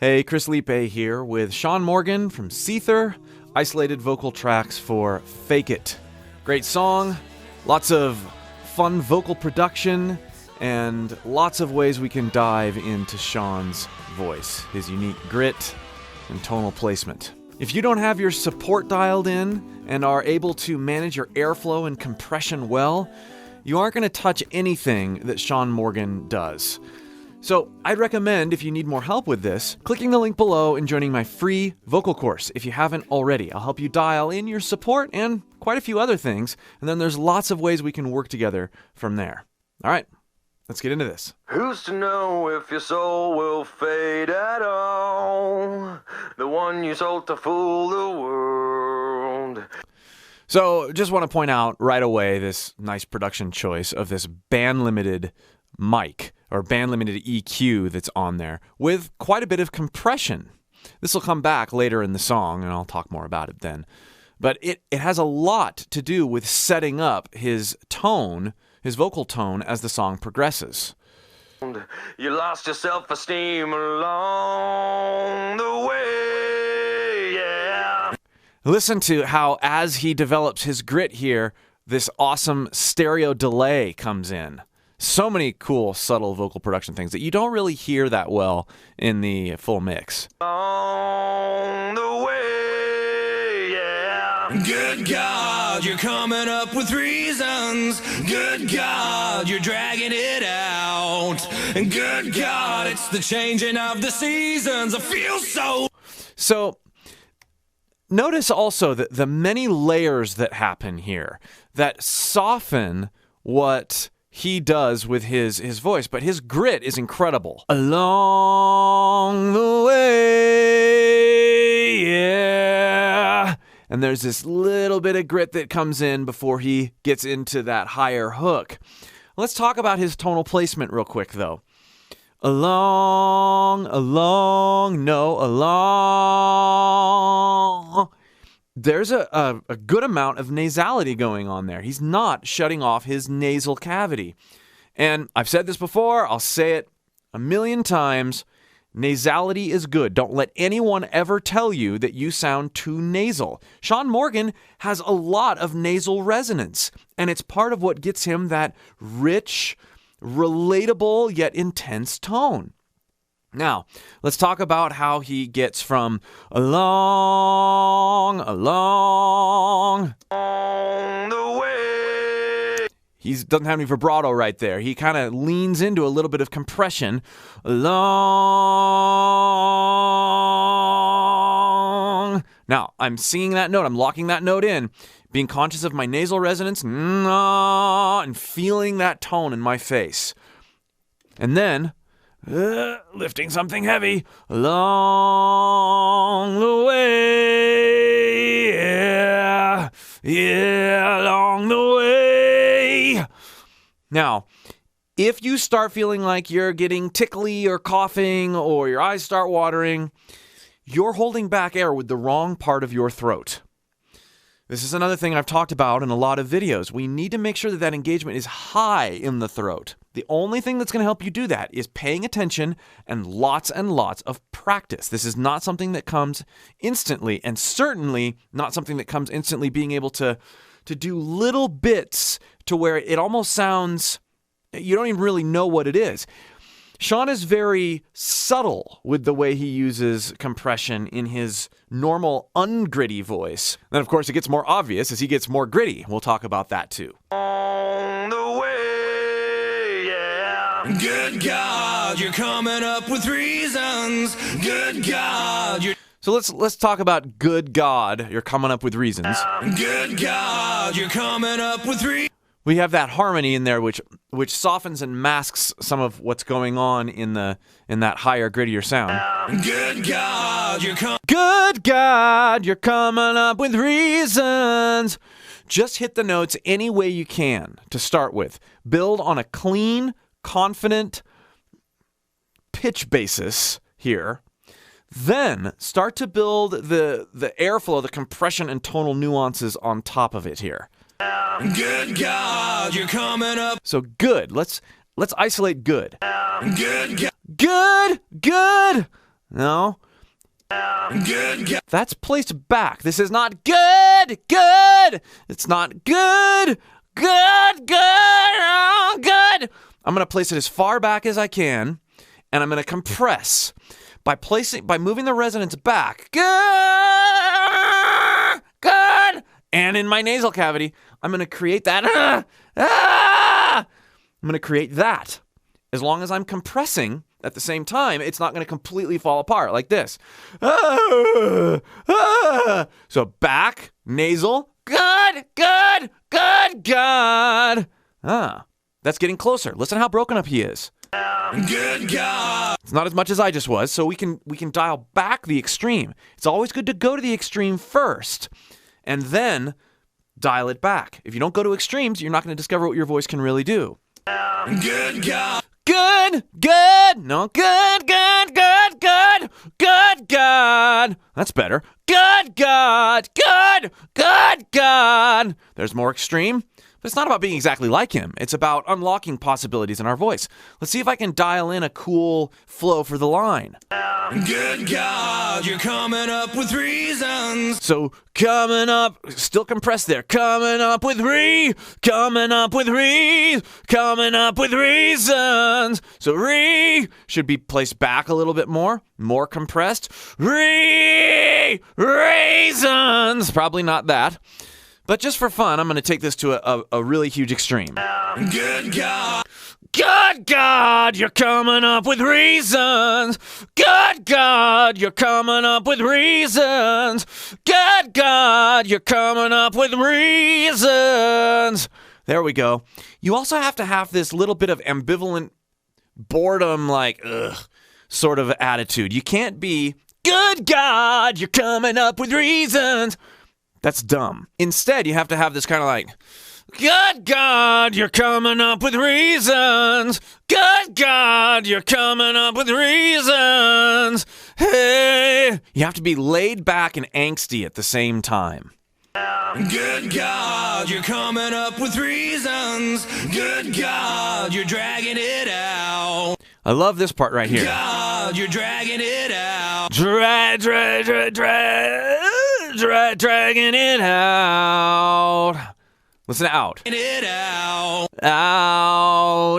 Hey, Chris Lipe here with Sean Morgan from Seether, isolated vocal tracks for Fake It. Great song, lots of fun vocal production, and lots of ways we can dive into Sean's voice, his unique grit and tonal placement. If you don't have your support dialed in and are able to manage your airflow and compression well, you aren't going to touch anything that Sean Morgan does. So I'd recommend, if you need more help with this, clicking the link below and joining my free vocal course if you haven't already. I'll help you dial in your support and quite a few other things, and then there's lots of ways we can work together from there. All right, let's get into this. Who's to know if your soul will fade at all? The one you sold to fool the world. So just want to point out right away this nice production choice of this band-limited mic or band-limited EQ that's on there with quite a bit of compression. This will come back later in the song, and I'll talk more about it then. But it has a lot to do with setting up his tone, his vocal tone, as the song progresses. You lost your self-esteem along the way, yeah. Listen to how, as he develops his grit here, this awesome stereo delay comes in. So many cool, subtle vocal production things that you don't really hear that well in the full mix. On the way, yeah. Good God, you're coming up with reasons. Good God, you're dragging it out. And good God, it's the changing of the seasons. I feel So, notice also that the many layers that happen here that soften what he does with his voice, but his grit is incredible. Along the way, yeah. And there's this little bit of grit that comes in before he gets into that higher hook. Let's talk about his tonal placement real quick, though. Along. There's a good amount of nasality going on there. He's not shutting off his nasal cavity. And I've said this before, I'll say it a million times. Nasality is good. Don't let anyone ever tell you that you sound too nasal. Sean Morgan has a lot of nasal resonance, and it's part of what gets him that rich, relatable, yet intense tone. Now, let's talk about how he gets from along on the way. He doesn't have any vibrato right there. He kind of leans into a little bit of compression. Along. Now, I'm singing that note. I'm locking that note in, being conscious of my nasal resonance and feeling that tone in my face. And then lifting something heavy along the way, yeah, along the way. Now, if you start feeling like you're getting tickly or coughing or your eyes start watering, you're holding back air with the wrong part of your throat. This is another thing I've talked about in a lot of videos. We need to make sure that engagement is high in the throat. The only thing that's going to help you do that is paying attention and lots of practice. This is not something that comes instantly, and certainly not something that comes instantly being able to do little bits to where it almost sounds, you don't even really know what it is. Sean is very subtle with the way he uses compression in his normal ungritty voice. Then, of course, it gets more obvious as he gets more gritty. We'll talk about that, too. On the way, yeah. Good God, you're coming up with reasons. Good God, you're... So let's talk about good God, you're coming up with reasons. Good God, you're coming up with reasons. We have that harmony in there which softens and masks some of what's going on in that higher, grittier sound. Good God, you're coming up with reasons. Just hit the notes any way you can to start with. Build on a clean, confident pitch basis here. Then start to build the airflow, the compression and tonal nuances on top of it here. Good God, you're coming up. So good. Let's isolate good. Good God. Good. No. Good God. That's placed back. This is not good. It's not good. Oh, good. I'm going to place it as far back as I can, and I'm going to compress by moving the resonance back. Good. And in my nasal cavity, I'm going to create that. I'm going to create that. As long as I'm compressing at the same time, it's not going to completely fall apart like this. So back, nasal, good. That's getting closer. Listen how broken up he is. Good God. It's not as much as I just was, so we can dial back the extreme. It's always good to go to the extreme first and then dial it back. If you don't go to extremes, you're not going to discover what your voice can really do. Good God. Good. No, good. God. That's better. Good God. There's more extreme. But it's not about being exactly like him. It's about unlocking possibilities in our voice. Let's see if I can dial in a cool flow for the line. Good God, you're coming up with reasons. So coming up, still compressed there. Coming up with reasons. So should be placed back a little bit more compressed. Reasons. Probably not that. But just for fun, I'm going to take this to a really huge extreme. Good God. Good God, you're coming up with reasons. Good God, you're coming up with reasons. Good God, you're coming up with reasons. There we go. You also have to have this little bit of ambivalent boredom, like, sort of attitude. You can't be, good God, you're coming up with reasons. That's dumb. Instead, you have to have this kind of like, good God, you're coming up with reasons. Good God, you're coming up with reasons. Hey. You have to be laid back and angsty at the same time. Good God, you're coming up with reasons. Good God, you're dragging it out. I love this part right here. God, you're dragging it out. Dragging it out. Listen to out. It out.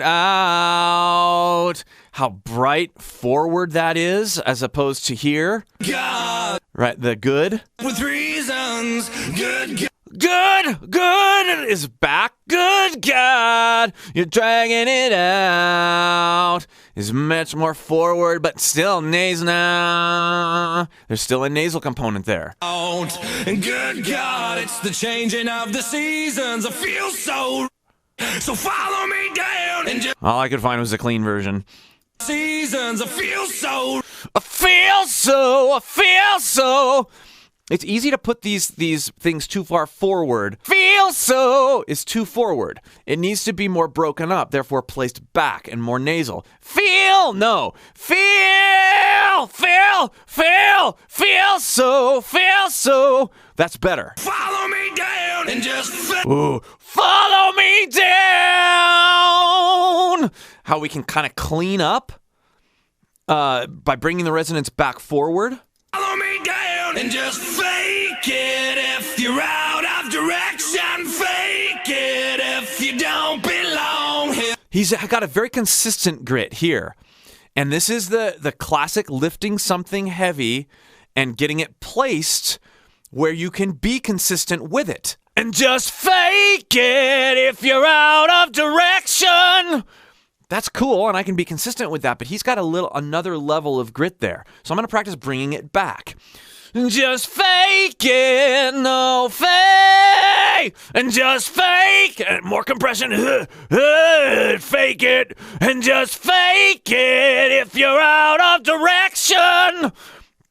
Out. How bright forward that is as opposed to here. God. Right, the good. With reasons. Good God. Good is back. Good God, you're dragging it out. Is much more forward, but still nasal. There's still a nasal component there. And good God, it's the changing of the seasons. I feel so follow me down and just All I could find was a clean version. seasons. I feel so. It's easy to put these things too far forward. Feel so is too forward. It needs to be more broken up, therefore placed back and more nasal. Feel so. That's better. Follow me down and just Ooh, follow me down. How we can kind of clean up by bringing the resonance back forward. follow me down and just fake it if you're out of direction. Fake it if you don't belong here. He's got a very consistent grit here. And this is the classic lifting something heavy and getting it placed where you can be consistent with it. And just fake it if you're out of direction. That's cool, and I can be consistent with that, but he's got another level of grit there. So I'm going to practice bringing it back. Just fake it, no fake, and just fake, and more compression, fake it, and just fake it if you're out of direction.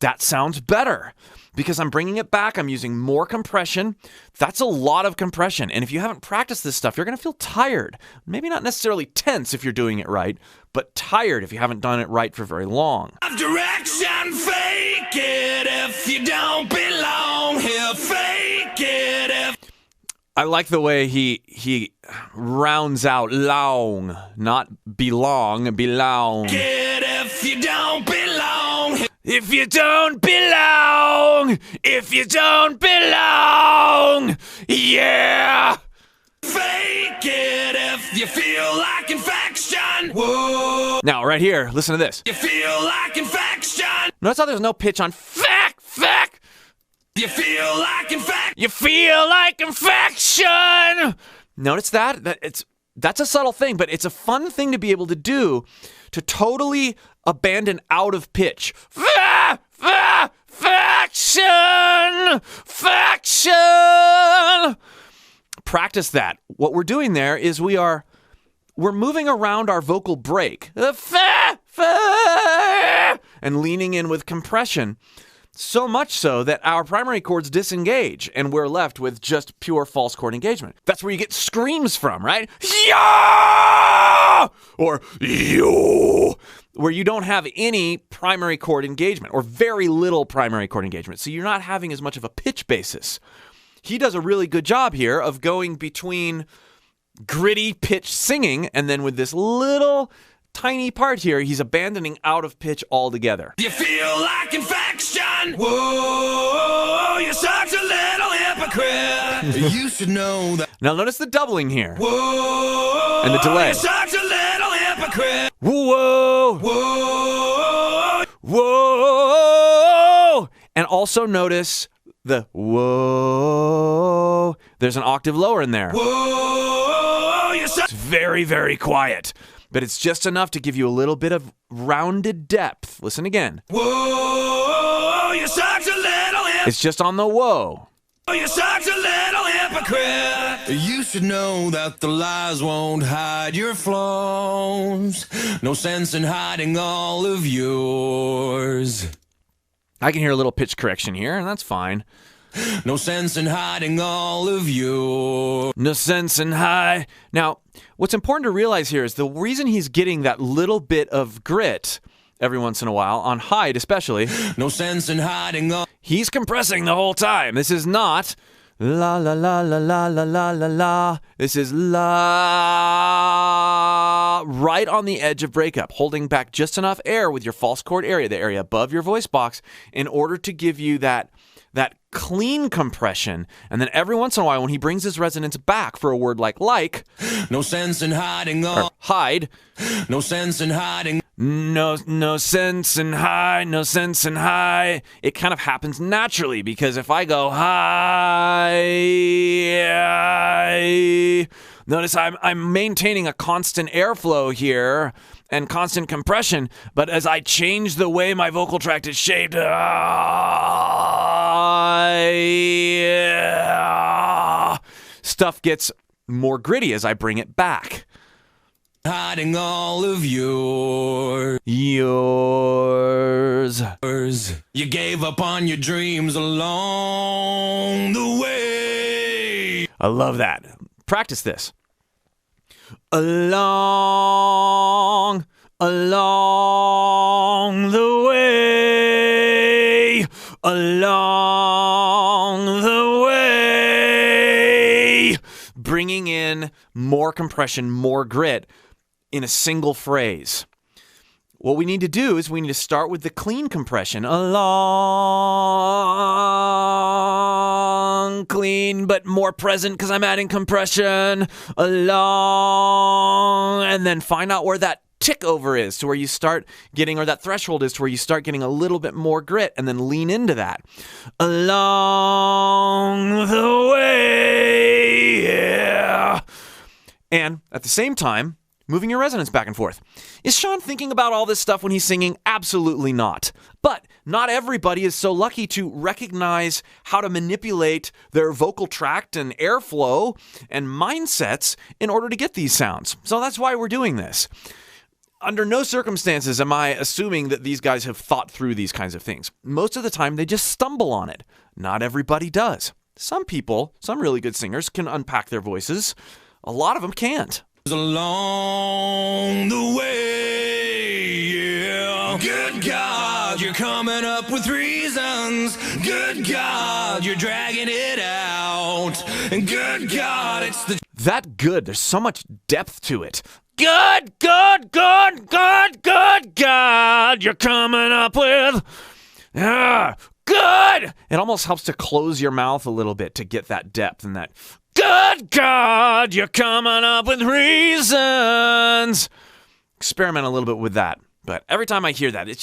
That sounds better. Because I'm bringing it back, I'm using more compression. That's a lot of compression. And if you haven't practiced this stuff, you're going to feel tired. Maybe not necessarily tense if you're doing it right, but tired if you haven't done it right for very long. Direction, fake it if you don't belong here. Fake it if... I like the way he rounds out long, not belong. It if you don't belong here. If you don't belong, if you don't belong, yeah. Fake it if you feel like infection. Whoa. Now, right here, listen to this. You feel like infection. Notice how there's no pitch on feck. You feel like infection. You feel like infection. Notice that? That's a subtle thing, but it's a fun thing to be able to do to totally abandon out of pitch. Faction. Practice that. What we're doing there is we're moving around our vocal break and leaning in with compression, so much so that our primary chords disengage and we're left with just pure false chord engagement. That's where you get screams from, right? Yeah! Or yo! Where you don't have any primary chord engagement or very little primary chord engagement. So you're not having as much of a pitch basis. He does a really good job here of going between gritty pitch singing and then with this little tiny part here, he's abandoning out of pitch altogether. You feel like infection. Whoa, you're such a little hypocrite. You should know that. Now notice the doubling here. Whoa, and the delay. You're such a little hypocrite. Whoa, Whoa, whoa. And also notice the whoa. There's an octave lower in there. whoa, you're such. It's very, very quiet, but it's just enough to give you a little bit of rounded depth. Listen again. Whoa, you're such a little hypocrite. It's just on the whoa. You're such a little hypocrite. You should know that the lies won't hide your flaws. No sense in hiding all of yours. I can hear a little pitch correction here, and that's fine. No sense in hiding all of yours. No sense in high. Now, what's important to realize here is the reason he's getting that little bit of grit every once in a while, on hide especially, No sense in hiding all. he's compressing the whole time. This is not la la la la la la la la la. This is la, right on the edge of breakup, holding back just enough air with your false chord area, the area above your voice box, in order to give you that clean compression. And then every once in a while, when he brings his resonance back for a word like No sense in hiding or all. hide, No sense in hiding. no sense in high, no sense in high. It kind of happens naturally because if I go high, notice I'm maintaining a constant airflow here and constant compression, but as I change the way my vocal tract is shaped, stuff gets more gritty as I bring it back. Hiding all of yours. You gave up on your dreams along the way. I love that. Practice this. Along the way. Along the way. Bringing in more compression, more grit in a single phrase. What we need to do is we need to start with the clean compression. Along, clean, but more present because I'm adding compression. Along, and then find out where that tick over is to where you start getting, or that threshold is to where you start getting a little bit more grit, and then lean into that. Along the way, yeah. And at the same time, moving your resonance back and forth. Is Sean thinking about all this stuff when he's singing? Absolutely not. But not everybody is so lucky to recognize how to manipulate their vocal tract and airflow and mindsets in order to get these sounds. So that's why we're doing this. Under no circumstances am I assuming that these guys have thought through these kinds of things. Most of the time, they just stumble on it. Not everybody does. Some people, some really good singers, can unpack their voices. A lot of them can't. Along the way, yeah. Good God, you're coming up with reasons. Good God, you're dragging it out. And good God, it's the... That good. There's so much depth to it. Good God, you're coming up with Good! It almost helps to close your mouth a little bit to get that depth and that, good God, you're coming up with reasons. Experiment a little bit with that. But every time I hear that, it's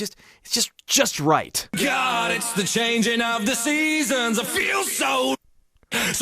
just right. God, it's the changing of the seasons. I feel so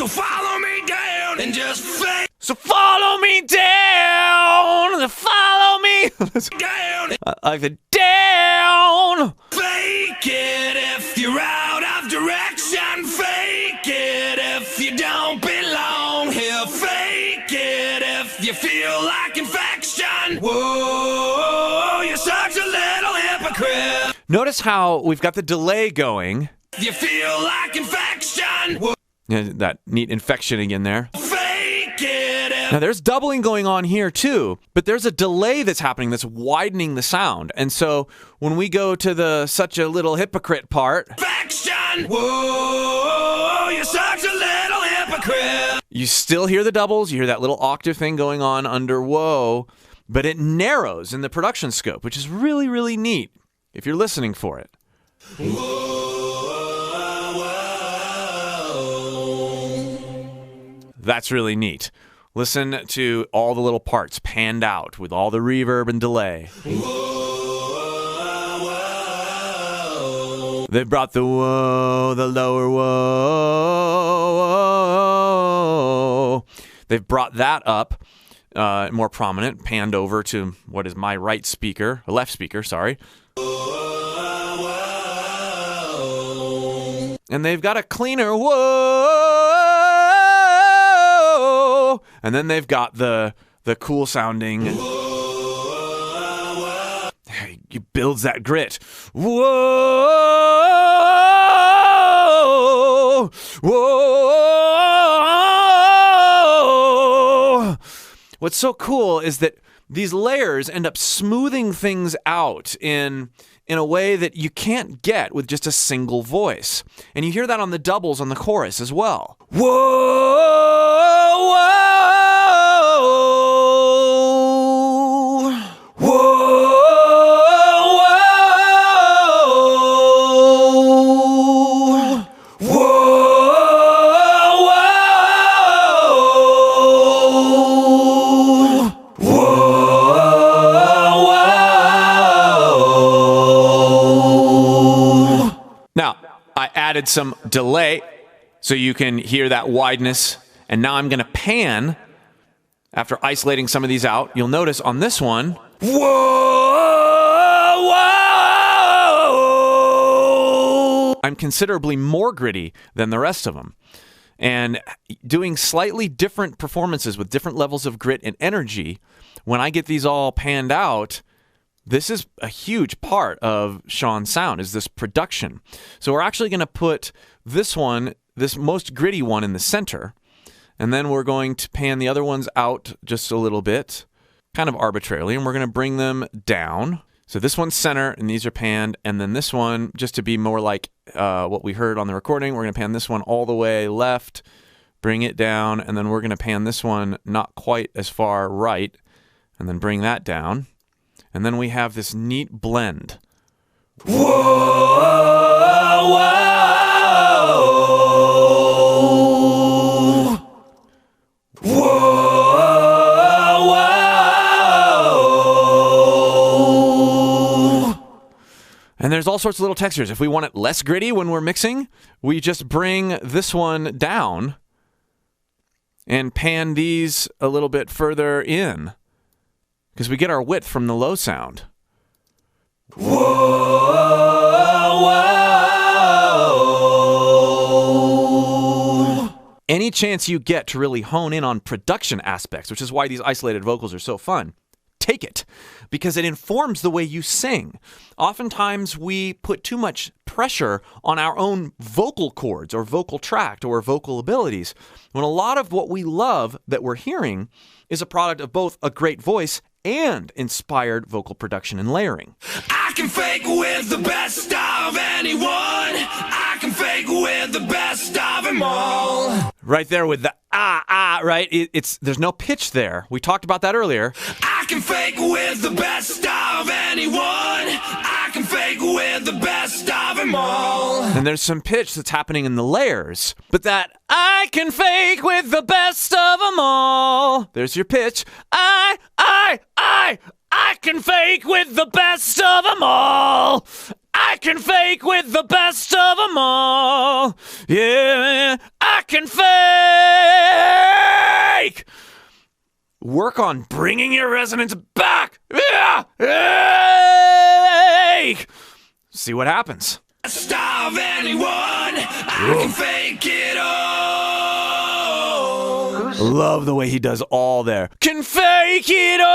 follow me down and just fade So follow me down, follow me down. like the down. Fake it if you're out of direction. Fake it if you don't belong here. Fake it if you feel like infection. Whoa, you're such a little hypocrite. Notice how we've got the delay going. You feel like infection. Whoa. That neat infection again there. Fake it if Now there's doubling going on here too, but there's a delay that's happening that's widening the sound. And so when we go to the such a little hypocrite part, infection. Whoa, you're such a little hypocrite. you still hear the doubles, you hear that little octave thing going on under whoa, but it narrows in the production scope, which is really, really neat if you're listening for it. That's really neat. Listen to all the little parts panned out with all the reverb and delay. They brought the whoa, the lower whoa. They've brought that up, more prominent, panned over to what is my left speaker, sorry. And they've got a cleaner whoa, and then they've got the cool sounding. It builds that grit. Whoa, whoa. What's so cool is that these layers end up smoothing things out in a way that you can't get with just a single voice. And you hear that on the doubles on the chorus as well. Whoa, whoa, whoa, Now, I added some delay so you can hear that wideness. And now I'm going to pan after isolating some of these out. You'll notice on this one, whoa, whoa, I'm considerably more gritty than the rest of them. And doing slightly different performances with different levels of grit and energy, when I get these all panned out, this is a huge part of Sean's sound, is this production. So we're actually going to put this one, this most gritty one, in the center, and then we're going to pan the other ones out just a little bit, kind of arbitrarily, and we're going to bring them down. So this one's center, and these are panned, and then this one, just to be more like what we heard on the recording, we're going to pan this one all the way left, bring it down, and then we're going to pan this one not quite as far right, and then bring that down. And then we have this neat blend. Whoa, whoa, whoa. And there's all sorts of little textures. If we want it less gritty when we're mixing, we just bring this one down and pan these a little bit further in, because we get our width from the low sound. Whoa, whoa. Any chance you get to really hone in on production aspects, which is why these isolated vocals are so fun, take it, because it informs the way you sing. Oftentimes we put too much pressure on our own vocal cords or vocal tract or vocal abilities, when a lot of what we love that we're hearing is a product of both a great voice and inspired vocal production and layering. I can fake with the best of anyone. I can fake with the best of them all. Right there with the right? There's no pitch there. We talked about that earlier. I can fake with the best of anyone. I can fake with the best of them all. And there's some pitch that's happening in the layers. But that I can fake with the best of them all. There's your pitch. I can fake with the best of them all. I can fake with the best of them all. Yeah, I can fake. Work on bringing your resonance back. Yeah. Fake. See what happens. Starve anyone, I can fake it all. Love the way he does all there. Can fake it all.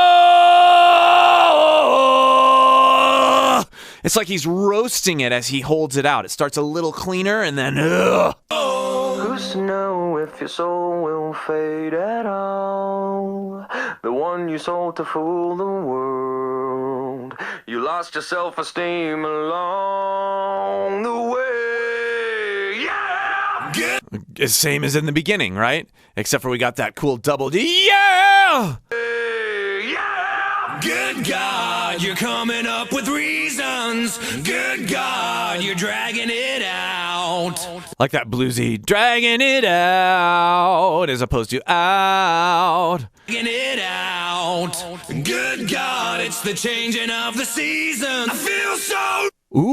It's like he's roasting it as he holds it out. It starts a little cleaner and then Who's to know if your soul will fade at all? The one you sold to fool the world. You lost your self-esteem along the way. Yeah! Good. Same as in the beginning, right? Except for we got that cool double D. Yeah! Yeah! Good God, you're coming up with reasons. Good God, you're dragging it out. Like that bluesy dragging it out as opposed to out. Dragging it out. Good God, it's the changing of the seasons. I feel so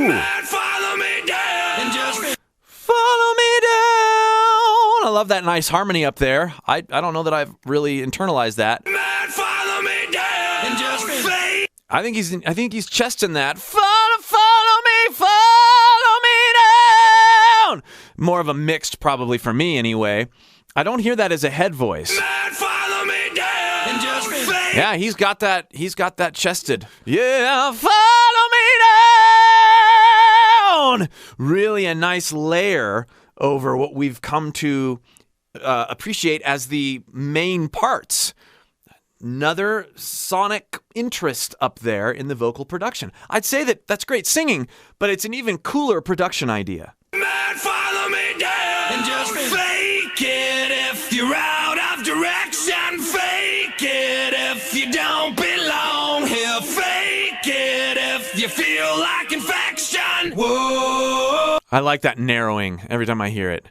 bad. Follow me down and just follow me down. I love that nice harmony up there. I don't know that I've really internalized that. mad. Follow me down and just fade. I think he's chesting that. Follow me down. More of a mixed, probably for me anyway. I don't hear that as a head voice. Mad. Follow me down and just fade. Yeah, he's got that chested. Yeah, follow me down. Really a nice layer over what we've come to appreciate as the main parts. Another sonic interest up there in the vocal production. I'd say that's great singing, but it's an even cooler production idea. Mad. Follow me down and just fake it if you're out of direction. Fake it if you don't belong here. Fake it if you feel like infection. Whoa. I like that narrowing every time I hear it.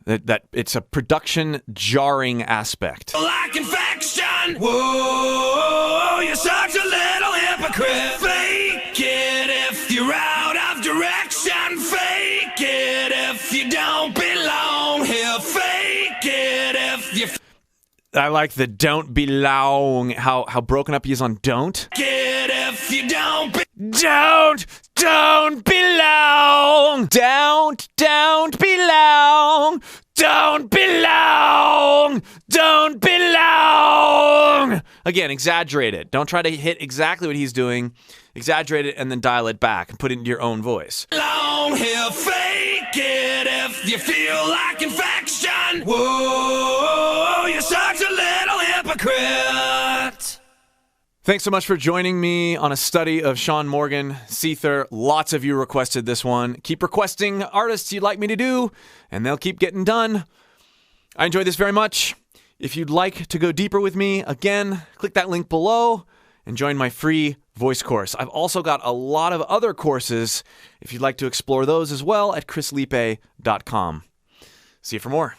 That it's a production jarring aspect. Like infection. Whoa, you're such a little hypocrite. Fake it if you're out of direction. Fake it if you don't belong here. Fake it if you I like the don't belong, how broken up he is on don't. fake it if you don't Don't belong. Don't belong. Don't belong. Again, exaggerate it. Don't try to hit exactly what he's doing. Exaggerate it and then dial it back and put it into your own voice. belong here. Fake it if you feel like infection. Whoa, you're such a little hypocrite. Thanks so much for joining me on a study of Sean Morgan, Seether. Lots of you requested this one. Keep requesting artists you'd like me to do, and they'll keep getting done. I enjoyed this very much. If you'd like to go deeper with me, again, click that link below and join my free voice course. I've also got a lot of other courses if you'd like to explore those as well at chrislipe.com. See you for more.